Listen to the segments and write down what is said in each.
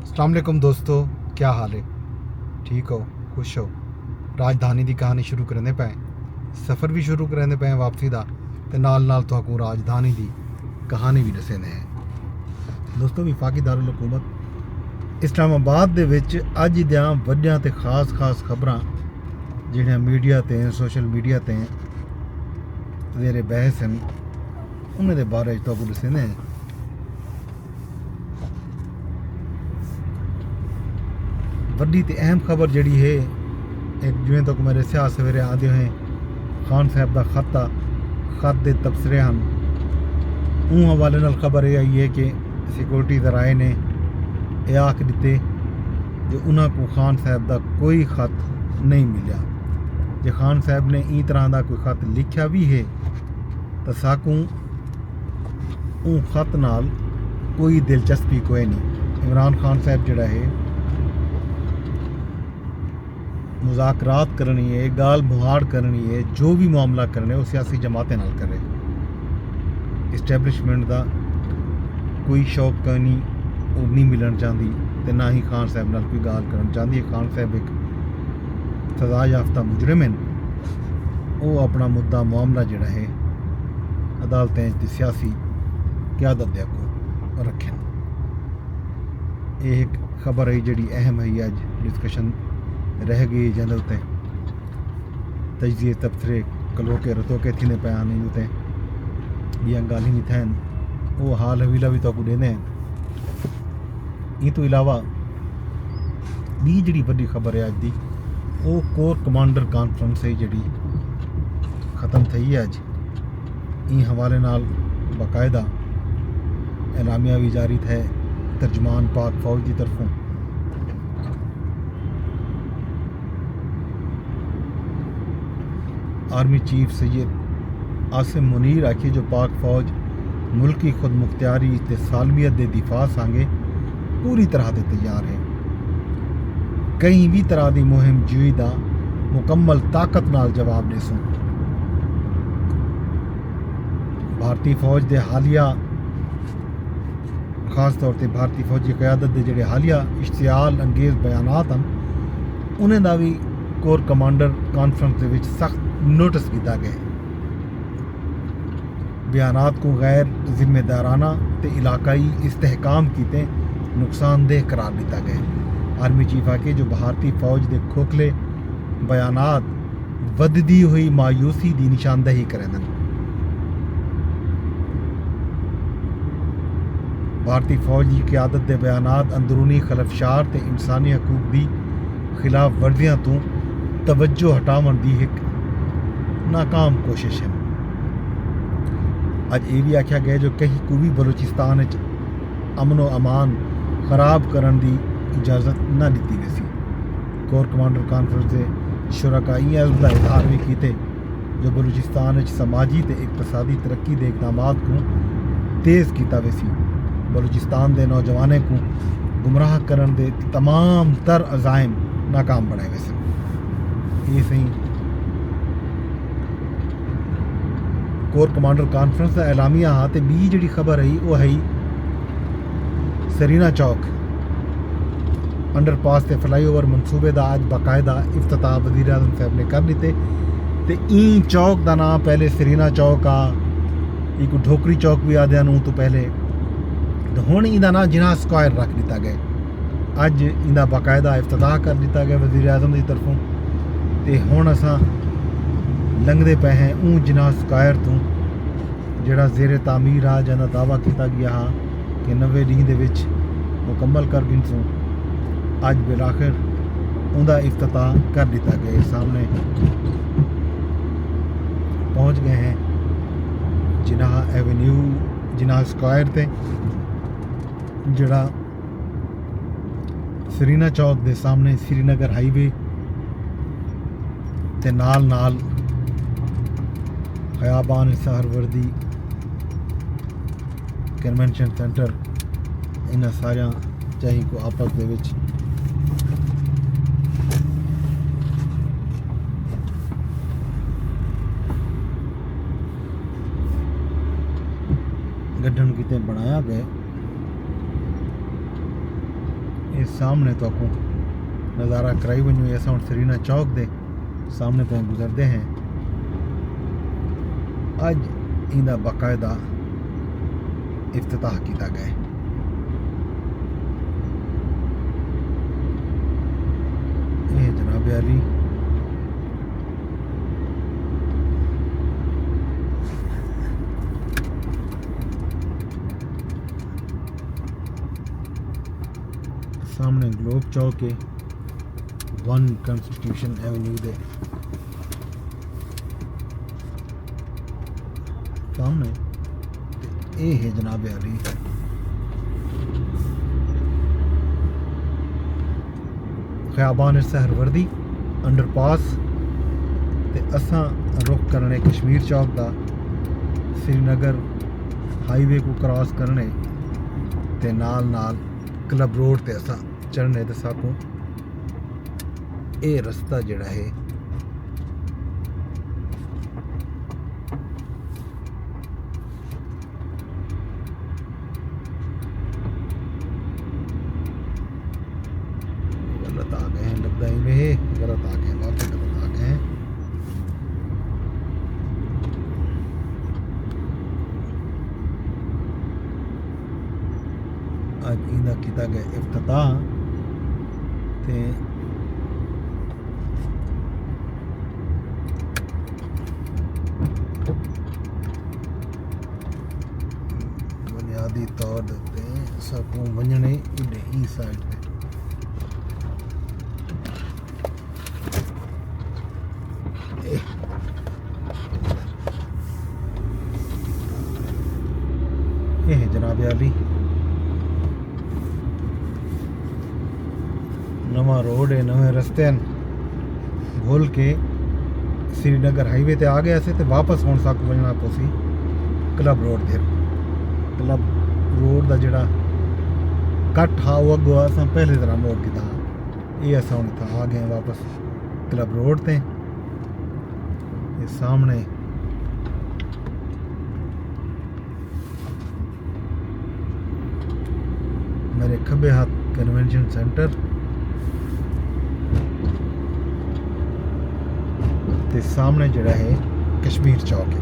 अस्सलाम वालेकुम दोस्तों, क्या हाल है? ठीक हो, खुश हो? राजधानी की कहानी शुरू करने पे सफ़र भी शुरू करने पे वापसी का ते नाल तुहानू राजधानी की कहानी भी दसने हैं। दोस्तों, विफाकी दारुल हुकूमत इस्लामाबाद दे विच अज दियां वड्डियां ते खास खबरां जिहड़ियां मीडिया ते सोशल मीडिया ते जेरे बहस हैं उन्हां दे बारे च तुहानू दसने हैं। वड्डी ते अहम खबर जड़ी है एक जिवें तक मेरे स्याह सवेरे आदे हुए खान साहब का खत के तबसरे हैं उन हवाले नाल खबर यह आई है कि सिक्योरिटी दराए ने यह आख दिते जो उन्होंने को खान साहब का कोई खत नहीं मिला। जो खान साहब ने ई तरह का कोई खत लिखा भी है तो साकू उन खत नाल कोई दिलचस्पी कोई नहीं। इमरान खान साहब जड़ा है मुज़ाकरात करनी है, गाल मुहाड़ करनी है, जो भी मामला करने वो सियासी जमातें नाल करे। इस्टैबलिशमेंट का कोई शौक नहीं, वो नहीं मिलन चाहती तो ना ही खान साहब नाल कोई गाल करना चाहती है। खान साहब एक सजा याफ्ता मुजरिम हैं, वो अपना मुद्दा मामला जड़ा है अदालतें की सियासी क्यादत दे अगों रखें। ये एक खबर है जी अहम है अज डिस्कशन रह गई जंद उत्ते तजिए तबसरे कलोके रतोके थी पे आने उत्ते बिया गाली नहीं थैन वो हाल हवीला भी तो देने ई तो इलावा बी जी बड़ी खबर है अज की वो कोर कमांडर कॉन्फ्रेंस है जी ख़त्म थी है अज। ई हवाले नाल बाकायदा एलामिया भी जारी थे तर्जमान पाक फौज की तरफों। आर्मी चीफ सैयद आसिम मुनीर आखिए जो पाक फौज मुल्क की खुद मुख्तियारी ते सालमियत के दिफा सांगे पूरी तरह से तैयार है। कहीं भी तरह की मुहिम जुई का मुकम्मल ताकत नाल जवाब देसूँ। भारतीय फौज के हालिया खास तौर पर भारतीय फौजी क्यादत के जोड़े हालिया इश्तियाल अंगेज़ बयानात हैं उन्हें का भी कोर कमांडर कॉन्फ्रेंस के सख्त नोटिस किया गया। बयानात को गैर जिम्मेदाराना ते इलाकाई इस्तेहकाम किते नुकसानदेह करार दिता गया। आर्मी चीफ आके जो भारतीय फौज के खोखले बयानात वधदी हुई मायूसी की निशानदेही करें। भारतीय फौज की क्यादत के बयानात अंदरूनी खलफशार ते इंसानी हकूक की खिलाफ वर्जियां तो तवज्जो हटावन की एक नाकाम कोशिश है। अज ये भी आख्या गया जो कहीं को भी बलूचिस्तान अमन व अमान खराब करने की इजाज़त न दी गई सी। कोर कमांडर कॉन्फ्रेंस के शुरका इसका इजहार भी किए जो बलूचिस्तान समाजी ते इकतसादी तरक्की के इकदाम को तेज़ किया वैसी बलूचिस्तान के नौजवानों को गुमराह करने के तमाम तर अज़ाइम नाकाम बनाए वैसे। ये सही कोर कमांडर कॉन्फ्रेंस का एलामिया हाँ तो बी जी खबर है वो है सरीना चौक अंडरपास से फ्लाईओवर मनसूबे का अज बाकायदा इफ्तिताह वज़ीर आज़म साहब ने कर दिते। तो ई चौक का नाम पहले सरीना चौक आ एक ढोकरी चौक भी आदे तो पहले तो हुण इहदा नाम जिन्ना स्क्वायर रख दिता गया। अज इहदा बाकायदा इफ्तिताह कर दिता गया वज़ीर आज़म की तरफों। तो हुण असां लंघते पे हैं ऊँ जिन्ना स्क्वायर तो जिहड़ा ज़ेरे तामीर आ जिहदा दावा किया गया हाँ कि 90 दिन दे विच मुकम्मल कर गिनसूँ अज बिलाखिर उनका इफ्तिताह कर दिता गया। सामने पहुँच गए हैं जिन्ना एवेन्यू जिन्ना स्क्वायर ते जिहड़ा सरीना चौक के सामने श्रीनगर हाईवे ते नाल खयाबान सहरवर्दी कन्वेंशन सेंटर इन्हां सारिया चाही को आपस दे विच गड्ढण किते बनाया गया। ये सामने तो आपको नज़ारा कराई वञो। असां हुण सरीना चौक दे सामने तो गुजरते हैं। अज इंदा बाकायदा इफ्तिताह किया गया। ये जनाब अली सामने ग्लोब चौक है 1 कॉन्स्टिट्यूशन एवेन्यू दे सामने। ये है जनाब अली ख़याबान सहरवर्दी अंडरपास ते असां रुख करने कश्मीर चौक दा श्रीनगर हाईवे को क्रॉस करने ते नाल नाल क्लब रोड ते असां चढ़ने ते साकू ये रस्ता जड़ा है गलत आ गए हैं, लगता ही में गलत आ गए, वाकई गलत आ गए हैं। आज इंदा किया गया इफ्तिताह ते बुनियादी तौर देते सबको वंजने इधे ही साइड पे ये है जनाब अली नवा रोड है, नवे रस्ते हैं। घोल के श्रीनगर हाईवे ते आ गया से ते वापस हुण साकू वजना पोसी क्लब रोड दे। क्लब रोड दा जेड़ा कट हा वो अगो असां पहले तरह मोड़ किता। ये असां हुण इत्थां आ गए वापस क्लब रोड ते। ये सामने मेरे खब्बे हाथ कन्वेंशन सेंटर ते सामने जड़ा है कश्मीर चौक है।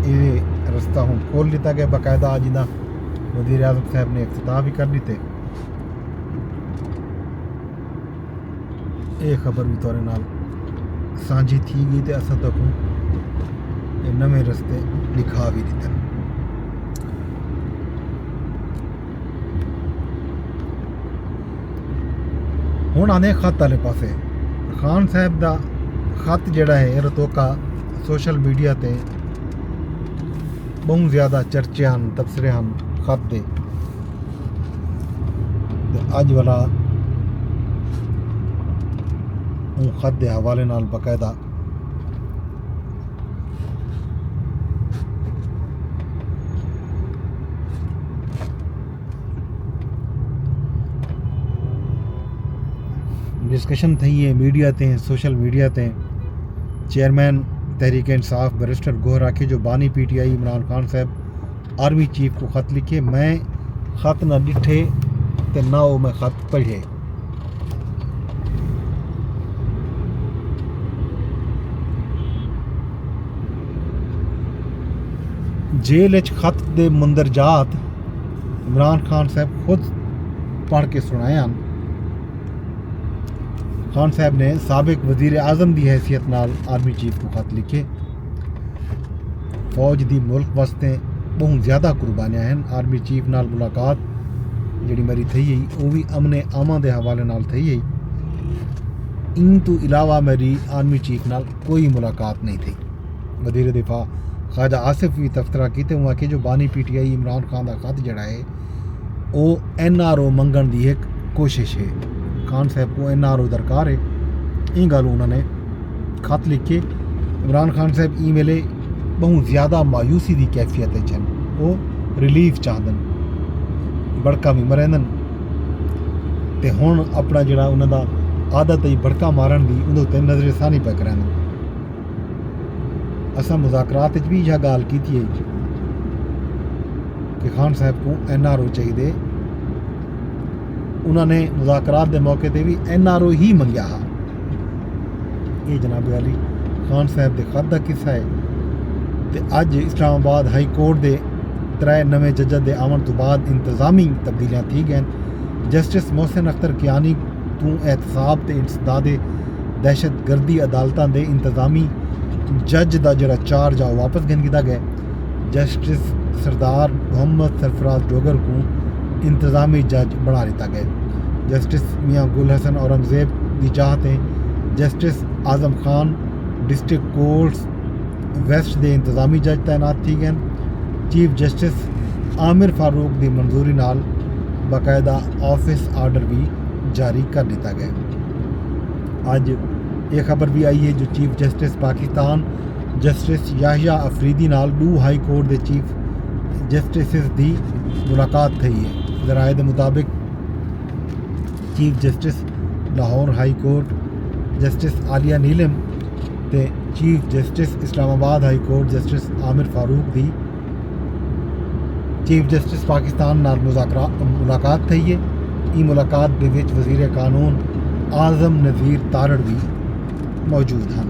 ये रास्ता हम खोल लिता गया बाकायदा। आज इंदा वज़ीर आज़म साहब ने इफ्तिताह भी कर दिते। ये खबर भी तोरे नाल सांझी थी गई ते असां तक ये नवे रस्ते लिखा भी दिते। हुण आने खत वाले पासे खान साहब दा खत जड़ा है रतोका सोशल मीडिया ते बहुत ज़्यादा चर्चे हैं, तबसरे हैं खत दे। अज वाला खत के हवाले नाल बाकायदा डिस्कशन थी है मीडिया ते सोशल मीडिया ते। चेयरमैन तहरीक इंसाफ बैरिस्टर गोहर राखी जो बानी PTI इमरान खान साहब आर्मी चीफ को ख़त लिखे। मैं ख़त ना डिठे ते ना वो मैं ख़त पढ़े। जेल ख़त दे मुंदरजात इमरान खान साहब खुद पढ़ के सुनाया। खान साहब ने साबिक वज़ीर आज़म की हैसियत नाल आर्मी चीफ को खत लिखे। फौज की मुल्क वास्ते बहुत ज़्यादा कुर्बानियां हैं। आर्मी चीफ नाल मुलाकात जी मेरी थी गई वो भी अमने आमा के हवाले नाल थी गई। इन तो इलावा मेरी आर्मी चीफ नाल कोई मुलाकात नहीं थी। वज़ीर दिफा ख्वाजा आसिफ भी तबसरा किते हुआ कि जो बानी PTI इमरान खान का खत जड़ा है वो NRO मंगण की एक कोशिश है। खान साहब को NRO दरकार है। ये गल उन्होंने खत लिख के इमरान खान साहब ईमेले बहुत ज़्यादा मायूसी की कैफियत छन। वो रिलीफ चाहदन बड़का भी मरेंदन ते हुण अपना जिहड़ा उन्हां दा आदत है बड़का मारन की उहदे उत्ते नज़रसानी पै करन। असां मुज़ाकरात भी यह गाल की है कि खान साहब को NRO चाहिए उन्होंने मुज़ाकरात के मौके पर भी NRO ही मंगया हा। ये जनाब अली खान साहब के खत का किस्सा है। तो अज इस्लामाबाद हाई कोर्ट के 3 नवे जजत के आवन तो बाद इंतजामी तब्दीलियाँ थी गई। जस्टिस मोहसिन अख्तर कियानी तू एहतसाब ते इंसदाद दहशत गर्दी अदालतों के इंतजामी जज का जोड़ा चार्ज आ वापस गिन किया गया। जस्टिस सरदार मोहम्मद सरफराज डोगर को इंतजामी जज बना दिता गया। जस्टिस मियाँ गुल हसन औरंगजेब की चाहते justice Azam Khan district courts west के इंतजामी जज तैनात थी गए। चीफ जस्टिस आमिर फारूक की मंजूरी नाल बाकायदा ऑफिस आर्डर भी जारी कर दिता गया। अज ये खबर भी आई है जो chief justice Pakistan justice Yahya Afridi नाल 2 हाई कोर्ट के चीफ जस्टिस की मुलाकात थी है। ज़राए के मुताबिक chief justice Lahore high court justice Aalia Neelam ते chief justice Islamabad high court justice Aamer Farooq की चीफ जस्टिस पाकिस्तान नाल मुलाकात थी है। ई मुलाकात के विच वज़ीर कानून आज़म नज़ीर तारड़ भी मौजूद हैं।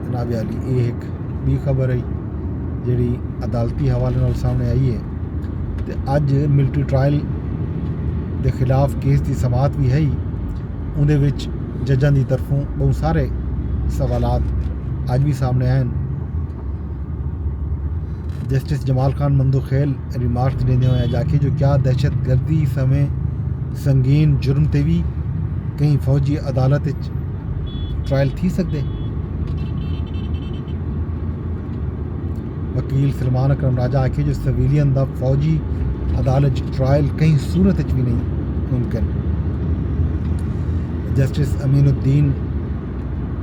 जनाब अली ये एक भी खबर है जी अदालती हवाले नाल सामने आई है। तो अज मिलिट्री ट्रायल के खिलाफ केस की समात भी है। उहदे विच जजां की तरफों बहुत सारे सवालात अज भी सामने आए। जस्टिस जमाल खान मंदोखेल रिमार्क्स देते हुए जाके जो क्या दहशत गर्दी समय संगीन जुर्म ते भी कहीं फौजी अदालत ट्रायल थी सकते। वकील सलमान अकरम राजा आखे जो सिविलियन का फौजी अदालत ट्रायल कहीं सूरत भी नहीं मुमकिन। जस्टिस अमीनुद्दीन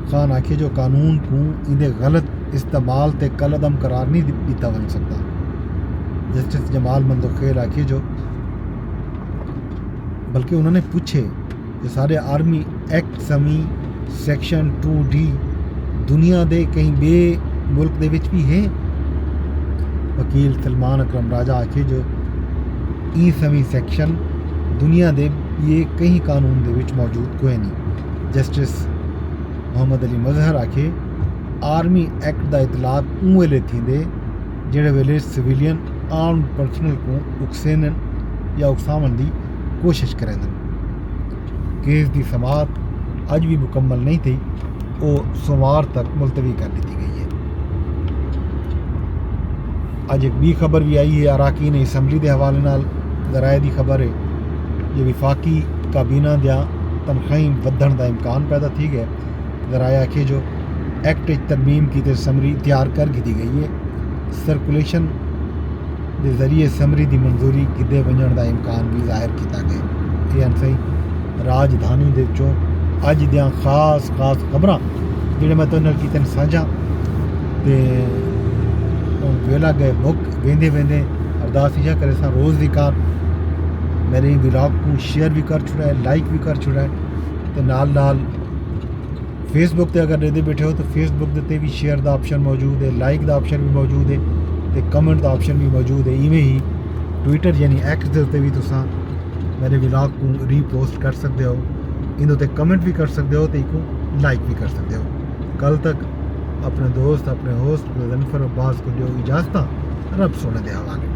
खान आखे जो कानून को इनके गलत इस्तेमाल ते कलअदम करार नहीं दिता बन सकता। जस्टिस जमाल मंदोखेल आखे जो बल्कि उन्होंने पूछे जो सारे आर्मी एक्ट समी सैक्शन 2D दुनिया दे कहीं बे मुल्क दे विच भी है। वकील सलमान अकरम राजा आखे जो ई समी सैक्शन दुनिया दे ये कहीं कानून दे विच मौजूद कोई नहीं। जस्टिस मोहम्मद अली मजहर आखे आर्मी एक्ट का इतलाक उन वेले थींदे जेड़े वेले सिविलियन आर्म पर्सनल को उकसेन या उकसावन की कोशिश करें। केस की समात अज भी मुकम्मल नहीं थी, वो सोमवार तक मुलतवी कर दी गई है। अज एक भी खबर भी आई है अराकीन असैम्बली के हवाले नाल। ज़राए की खबर है जो विफाकी काबीना दियां तनख्वाहीं वधण का इम्कान पैदा थी गया। ज़राए आखे जो एक्ट तरमीम की तो समरी तैयार कर दी गई है। सर्कुलेशन के जरिए समरी की मंजूरी किदे वजन का इम्कान भी जाहिर किया गया। ये सही राजधानी दे चों अज दियां खास खबरां जिहड़े मैं तुहाडे नाल कीते साझा ते वेला गए मुक वेंदे वेंदे अरदास इहा करे सा रोज़गार मेरे ब्लॉग को शेयर भी कर छुड़ा है, लाइक भी कर छुड़ा है। तो नाल नाल फेसबुक ते अगर देते बैठे हो तो फेसबुक ते भी शेयर का ऑप्शन मौजूद है, लाइक का ऑप्शन भी मौजूद है, तो कमेंट का ऑप्शन भी मौजूद है। इवें ही ट्विटर यानी एक्स के उत्ते भी तुसां मेरे ब्लॉग को रीपोस्ट कर सकते हो, इन उत्ते कमेंट भी कर सकते हो, तो इको लाइक भी कर सकते हो। कल तक अपने दोस्त अपने होस्ट जनफर अब्बास को जो इजाज़त रब सोने दे हवाले।